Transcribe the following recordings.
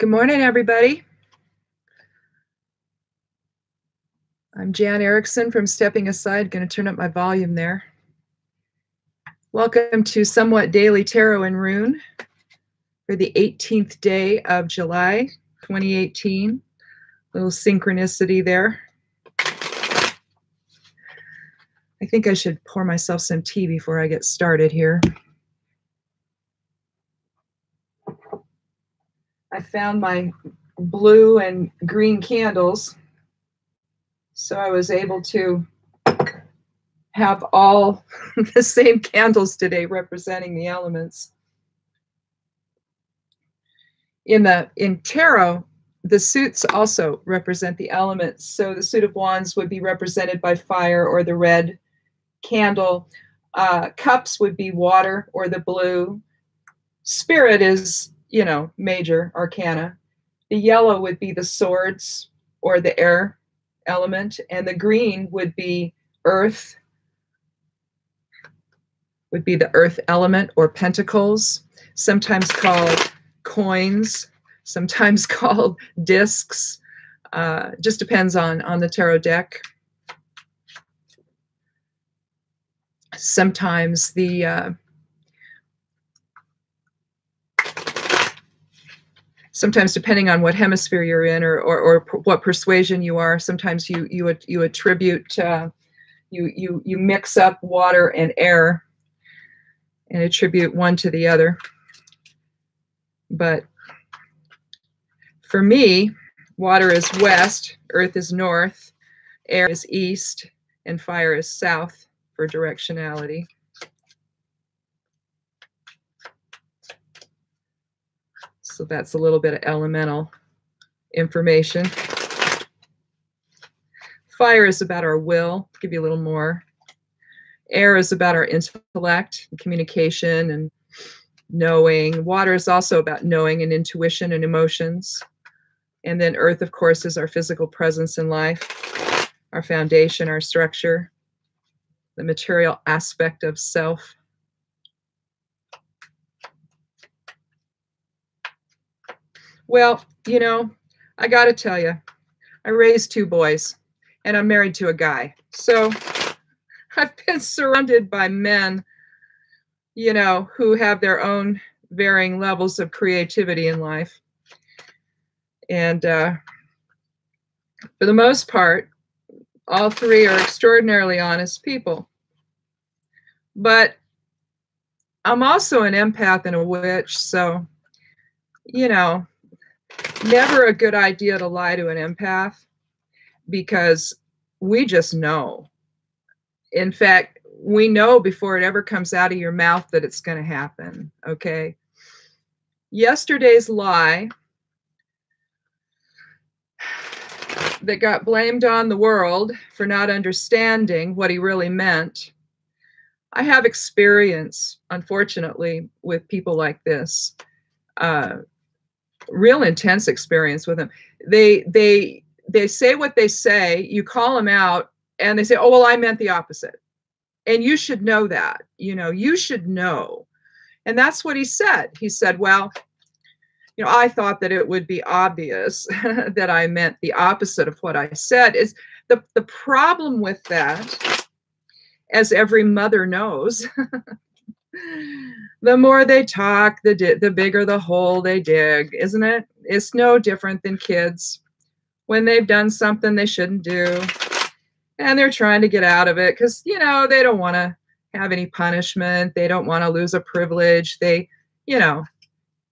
Good morning, everybody. I'm Jan Erickson from Stepping Aside. Going to turn up my volume there. Welcome to Somewhat Daily Tarot and Rune for the 18th day of July, 2018. Little synchronicity there. I think I should pour myself some tea before I get started here. I found my blue and green candles, so I was able to have all the same candles today representing the elements. In tarot, the suits also represent the elements. So the suit of wands would be represented by fire or the red candle. Cups would be water or the blue. Spirit is, major arcana. The yellow would be the swords or the air element, and the green would be earth, would be the earth element, or pentacles, sometimes called coins, sometimes called discs. Just depends on the tarot deck. Sometimes sometimes depending on what hemisphere you're in or what persuasion you are, sometimes you attribute, you mix up water and air and attribute one to the other. But for me, water is west, earth is north, air is east, and fire is south for directionality. So that's a little bit of elemental information. Fire is about our will. I'll give you a little more. Air is about our intellect, and communication, and knowing. Water is also about knowing and intuition and emotions. And then earth, of course, is our physical presence in life, our foundation, our structure, the material aspect of self. Well, I got to tell you, I raised 2 boys and I'm married to a guy. So I've been surrounded by men, who have their own varying levels of creativity in life. And for the most part, all 3 are extraordinarily honest people. But I'm also an empath and a witch, so, never a good idea to lie to an empath because we just know. In fact, we know before it ever comes out of your mouth that it's going to happen, okay? Yesterday's lie that got blamed on the world for not understanding what he really meant. I have experience, unfortunately, with people like this. Real intense experience with them. They say what they say, you call them out, and they say, oh, well, I meant the opposite. And you should know that, you should know. And that's what he said. He said, well, I thought that it would be obvious that I meant the opposite of what I said. Is the problem with that, as every mother knows, the more they talk, the bigger the hole they dig, isn't it? It's no different than kids when they've done something they shouldn't do, and they're trying to get out of it because, they don't want to have any punishment. They don't want to lose a privilege.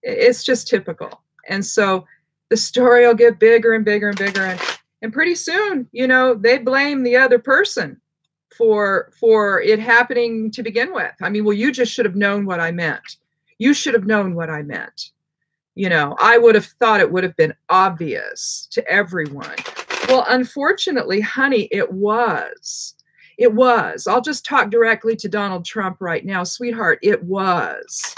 It's just typical. And so the story will get bigger and bigger and bigger. And pretty soon, they blame the other person for it happening to begin with. I mean, well, you just should have known what I meant. You should have known what I meant. I would have thought it would have been obvious to everyone. Well, unfortunately, honey, it was. It was. I'll just talk directly to Donald Trump right now. Sweetheart, it was.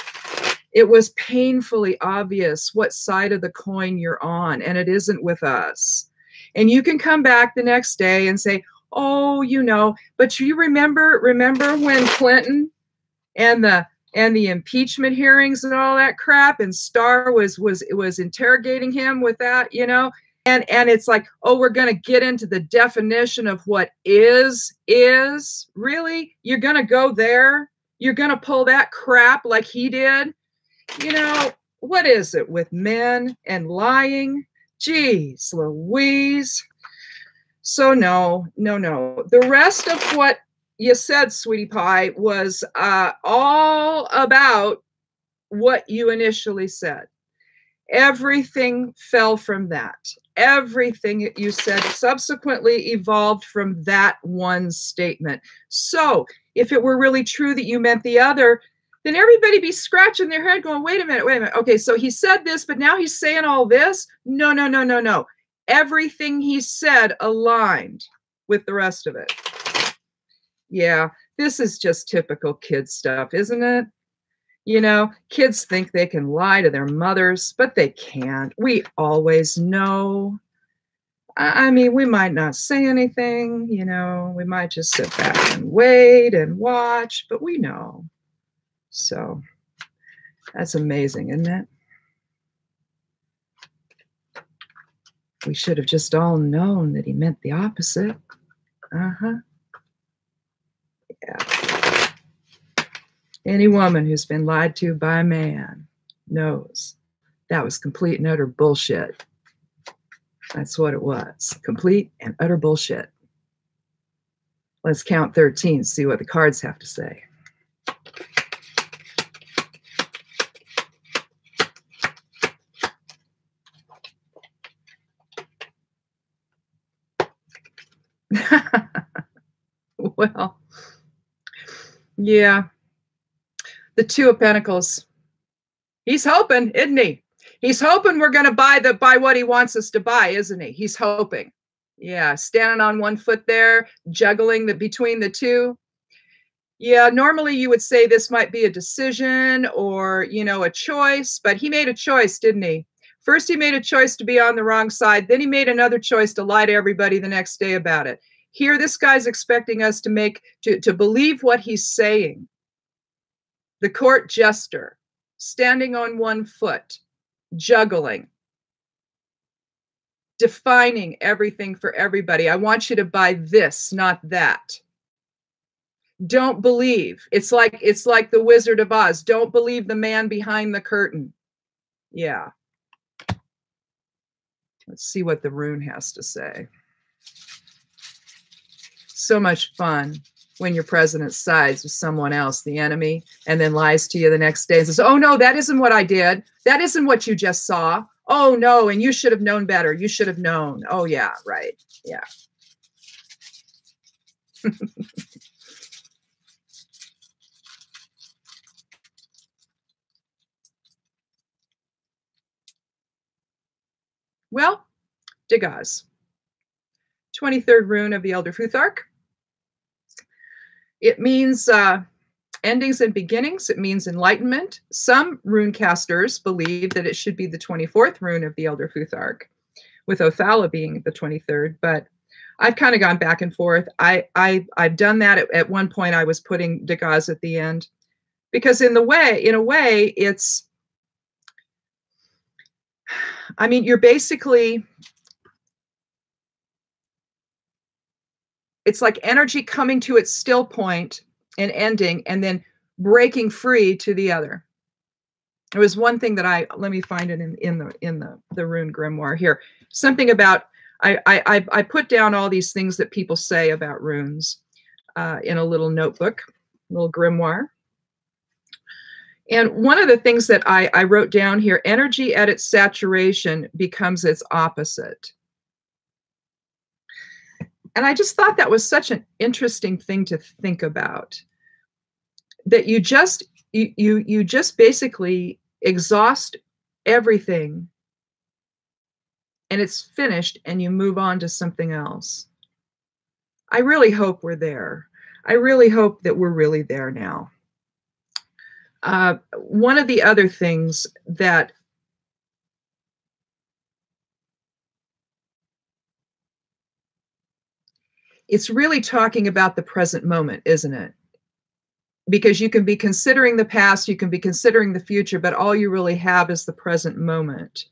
It was painfully obvious what side of the coin you're on, and it isn't with us. And you can come back the next day and say, oh, but you remember when Clinton and the and the impeachment hearings and all that crap, and Starr was interrogating him with that, you know. And it's like, oh, we're going to get into the definition of what is. Really? You're going to go there? You're going to pull that crap like he did? You know, what is it with men and lying? Geez, Louise. So no. The rest of what you said, sweetie pie, was all about what you initially said. Everything fell from that. Everything that you said subsequently evolved from that one statement. So if it were really true that you meant the other, then everybody be scratching their head going, wait a minute. Okay, so he said this, but now he's saying all this? No. Everything he said aligned with the rest of it. Yeah, this is just typical kid stuff, isn't it? You know, kids think they can lie to their mothers, but they can't. We always know. I mean, we might not say anything, you know, we might just sit back and wait and watch, but we know. So that's amazing, isn't it? We should have just all known that he meant the opposite. Yeah. Any woman who's been lied to by a man knows that was complete and utter bullshit. That's what it was. Complete and utter bullshit. Let's count 13, see what the cards have to say. Well, yeah. The Two of Pentacles. He's hoping, isn't he? He's hoping we're going to buy what he wants us to buy, isn't he? He's hoping. Yeah, standing on one foot there, juggling between the two. Yeah, normally you would say this might be a decision or, you know, a choice, but he made a choice, didn't he? First, he made a choice to be on the wrong side. Then he made another choice to lie to everybody the next day about it. Here, this guy's expecting us to believe what he's saying. The court jester, standing on one foot, juggling, defining everything for everybody. I want you to buy this, not that. Don't believe. It's like the Wizard of Oz. Don't believe the man behind the curtain. Yeah. Let's see what the rune has to say. So much fun when your president sides with someone else, the enemy, and then lies to you the next day and says, oh, no, that isn't what I did. That isn't what you just saw. Oh, no, and you should have known better. You should have known. Oh, yeah, right. Yeah. Well, Degas, 23rd rune of the Elder Futhark. It means endings and beginnings. It means enlightenment. Some rune casters believe that it should be the 24th rune of the Elder Futhark, with Othala being the 23rd. But I've kind of gone back and forth. I've done that. At one point, I was putting Degas at the end because in a way, it's. I mean, you're basically. It's like energy coming to its still point and ending and then breaking free to the other. There was one thing that let me find it in the rune grimoire here. Something about, I put down all these things that people say about runes in a little notebook, little grimoire. And one of the things that I wrote down here, energy at its saturation becomes its opposite. And I just thought that was such an interesting thing to think about, that you just basically exhaust everything and it's finished and you move on to something else. I really hope we're there. I really hope that we're really there now. One of the other things that it's really talking about the present moment, isn't it? because you can be considering the past, you can be considering the future, but all you really have is the present moment.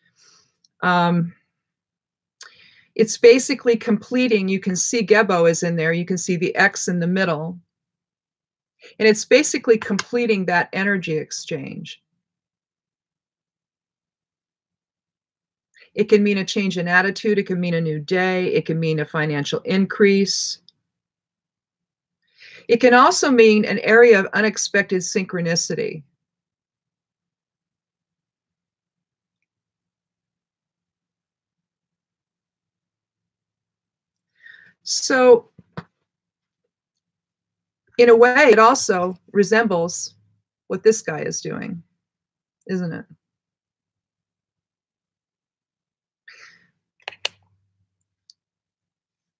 Um, it's basically completing. You can see Gebo is in there. You can see the X in the middle. And it's basically completing that energy exchange. It can mean a change in attitude. It can mean a new day. It can mean a financial increase. It can also mean an area of unexpected synchronicity. So, in a way, it also resembles what this guy is doing, isn't it?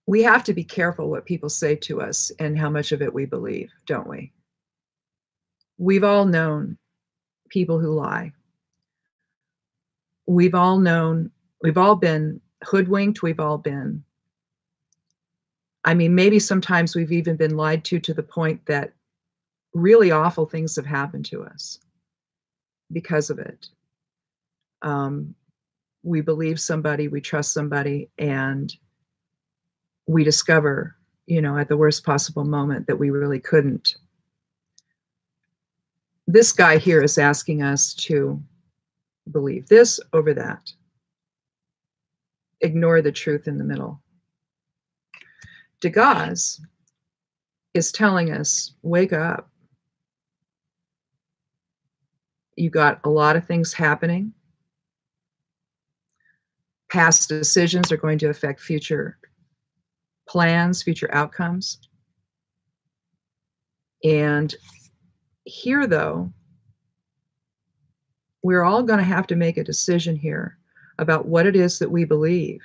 We have to be careful what people say to us and how much of it we believe, don't we? We've all known people who lie. We've all been hoodwinked. I mean, maybe sometimes we've even been lied to the point that really awful things have happened to us because of it. We believe somebody, we trust somebody, and we discover, at the worst possible moment that we really couldn't. This guy here is asking us to believe this over that. Ignore the truth in the middle. Degas is telling us, wake up. You got a lot of things happening. Past decisions are going to affect future plans, future outcomes. And here, though, we're all going to have to make a decision here about what it is that we believe.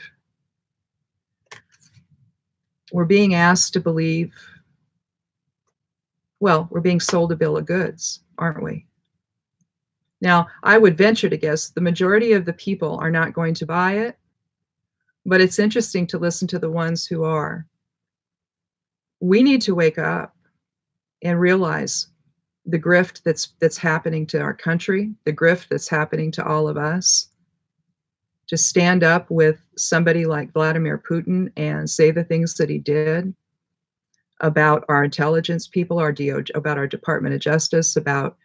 We're being asked to believe, well, we're being sold a bill of goods, aren't we? Now, I would venture to guess the majority of the people are not going to buy it, but it's interesting to listen to the ones who are. We need to wake up and realize the grift that's happening to our country, the grift that's happening to all of us. To stand up with somebody like Vladimir Putin and say the things that he did about our intelligence people, our DOJ, about our Department of Justice, about,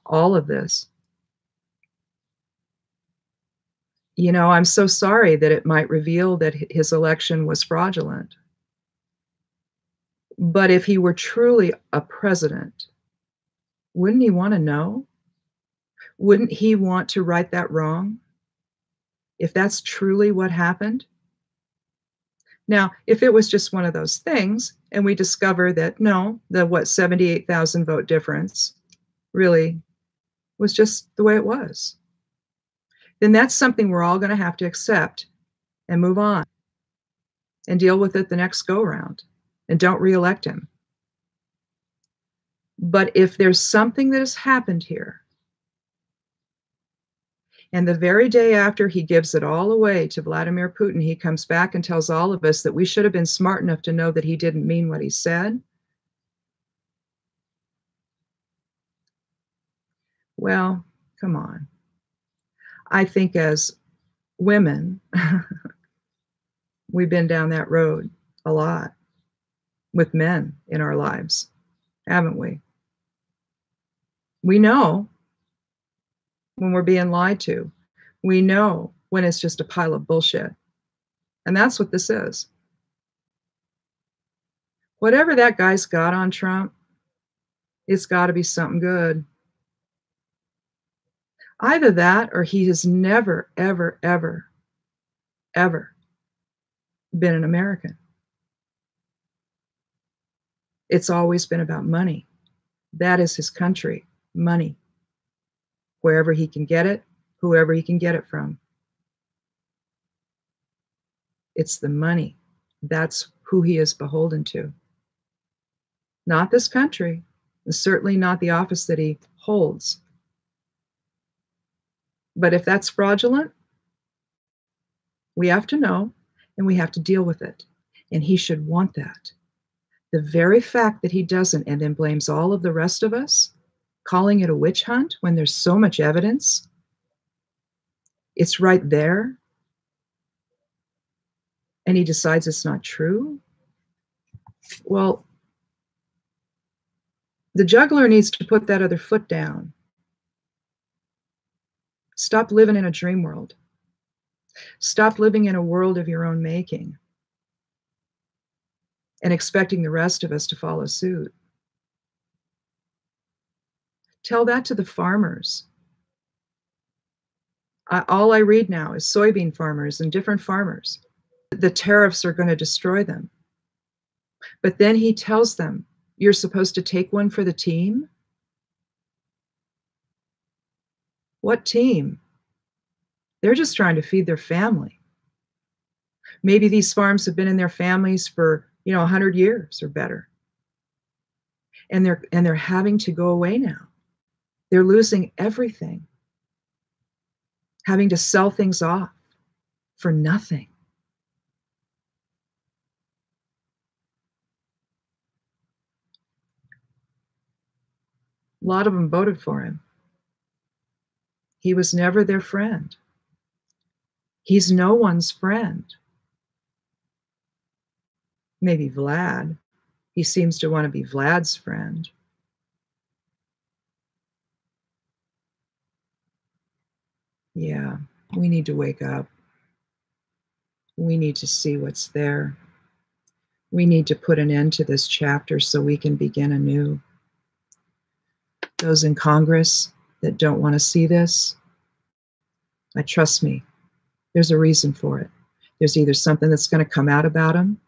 all of this. I'm so sorry that it might reveal that his election was fraudulent. But if he were truly a president, wouldn't he want to know? Wouldn't he want to right that wrong? If that's truly what happened? Now, if it was just one of those things, and we discover that no, the 78,000 vote difference really was just the way it was, then that's something we're all going to have to accept and move on and deal with it the next go round, and don't reelect him. But if there's something that has happened here, and the very day after he gives it all away to Vladimir Putin, he comes back and tells all of us that we should have been smart enough to know that he didn't mean what he said. Well, come on. I think as women, we've been down that road a lot with men in our lives, haven't we? We know when we're being lied to. We know when it's just a pile of bullshit. And that's what this is. Whatever that guy's got on Trump, it's got to be something good. Either that or he has never, ever, ever, ever been an American. It's always been about money. That is his country, money. Wherever he can get it, whoever he can get it from. It's the money. That's who he is beholden to. Not this country, and certainly not the office that he holds. But if that's fraudulent, we have to know and we have to deal with it. And he should want that. The very fact that he doesn't and then blames all of the rest of us, calling it a witch hunt when there's so much evidence, it's right there, and he decides it's not true. Well, the juggler needs to put that other foot down. Stop living in a dream world. Stop living in a world of your own making and expecting the rest of us to follow suit. Tell that to the farmers. All I read now is soybean farmers and different farmers. The tariffs are going to destroy them. But then he tells them, you're supposed to take one for the team? What team? They're just trying to feed their family. Maybe these farms have been in their families for, 100 years or better. And they're having to go away now. They're losing everything. Having to sell things off for nothing. A lot of them voted for him. He was never their friend. He's no one's friend. Maybe Vlad. He seems to want to be Vlad's friend. Yeah, we need to wake up. We need to see what's there. We need to put an end to this chapter so we can begin anew. Those in Congress that don't want to see this, trust me, there's a reason for it. There's either something that's going to come out about them.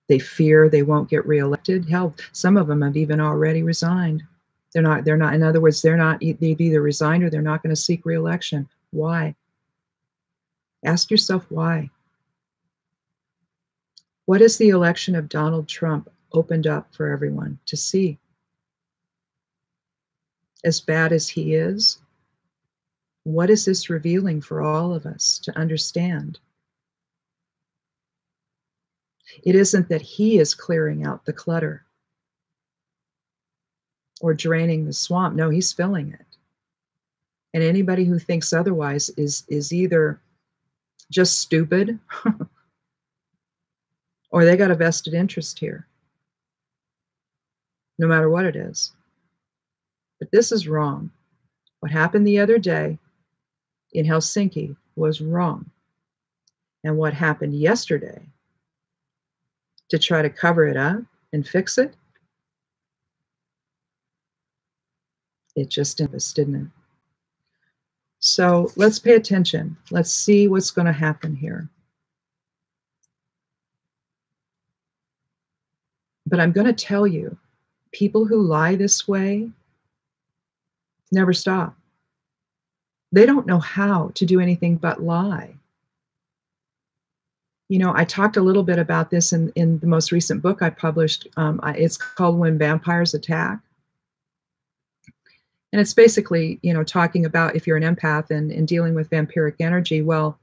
They fear they won't get reelected. Hell, some of them have even already resigned. They're not, in other words, they've either resigned or they're not going to seek reelection. Why? Ask yourself why. What has the election of Donald Trump opened up for everyone to see? As bad as he is, what is this revealing for all of us to understand? It isn't that he is clearing out the clutter or draining the swamp. No, he's filling it. And anybody who thinks otherwise is either just stupid or they got a vested interest here, no matter what it is. But this is wrong. What happened the other day in Helsinki was wrong. And what happened yesterday to try to cover it up and fix it, it just didn't it? So let's pay attention. Let's see what's going to happen here. But I'm going to tell you, people who lie this way never stop. They don't know how to do anything but lie. I talked a little bit about this in the most recent book I published. It's called When Vampires Attack. And it's basically, talking about if you're an empath and dealing with vampiric energy. Well,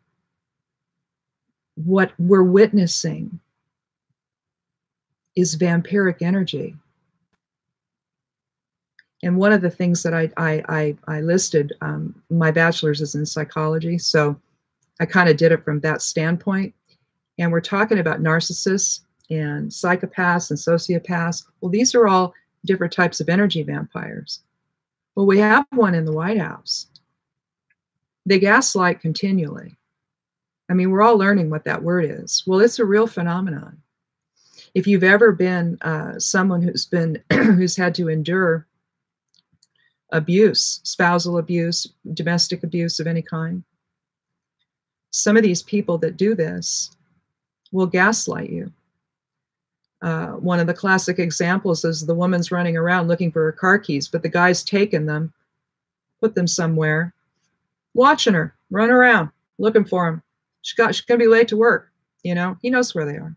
what we're witnessing is vampiric energy. And one of the things that I listed, my bachelor's is in psychology, so I kind of did it from that standpoint. And we're talking about narcissists and psychopaths and sociopaths. Well, these are all different types of energy vampires. Well, we have one in the White House. They gaslight continually. I mean, we're all learning what that word is. Well, it's a real phenomenon. If you've ever been someone who's had to endure abuse, spousal abuse, domestic abuse of any kind, some of these people that do this will gaslight you. One of the classic examples is the woman's running around looking for her car keys, but the guy's taken them, put them somewhere, watching her run around looking for them. She's going to be late to work. He knows where they are.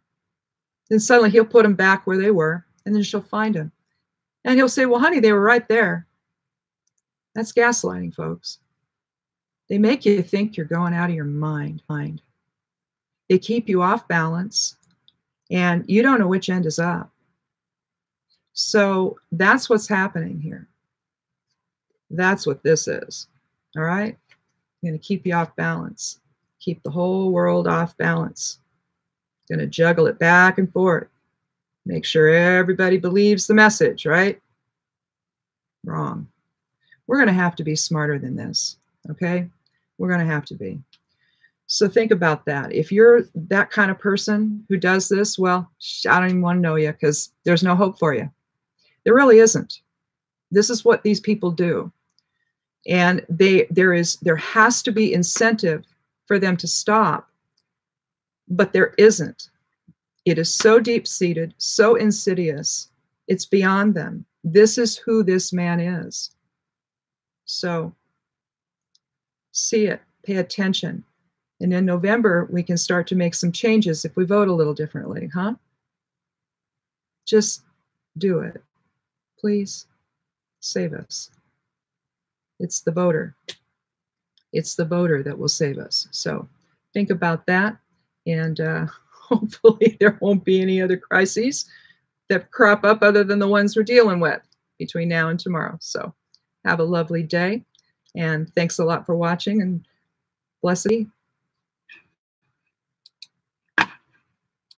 Then suddenly he'll put them back where they were, and then she'll find them. And he'll say, well, honey, they were right there. That's gaslighting, folks. They make you think you're going out of your mind. They keep you off balance. and you don't know which end is up. So that's what's happening here. That's what this is. All right? I'm going to keep you off balance. Keep the whole world off balance. Going to juggle it back and forth. Make sure everybody believes the message, right? Wrong. We're going to have to be smarter than this, okay? We're going to have to be. So think about that. If you're that kind of person who does this, well, I don't even want to know you, because there's no hope for you. There really isn't. This is what these people do. And there has to be incentive for them to stop, but there isn't. It is so deep-seated, so insidious, it's beyond them. This is who this man is. So see it, pay attention. And in November, we can start to make some changes if we vote a little differently, huh? Just do it. Please save us. It's the voter. It's the voter that will save us. So think about that. And hopefully there won't be any other crises that crop up other than the ones we're dealing with between now and tomorrow. So have a lovely day. And thanks a lot for watching, and blessed be.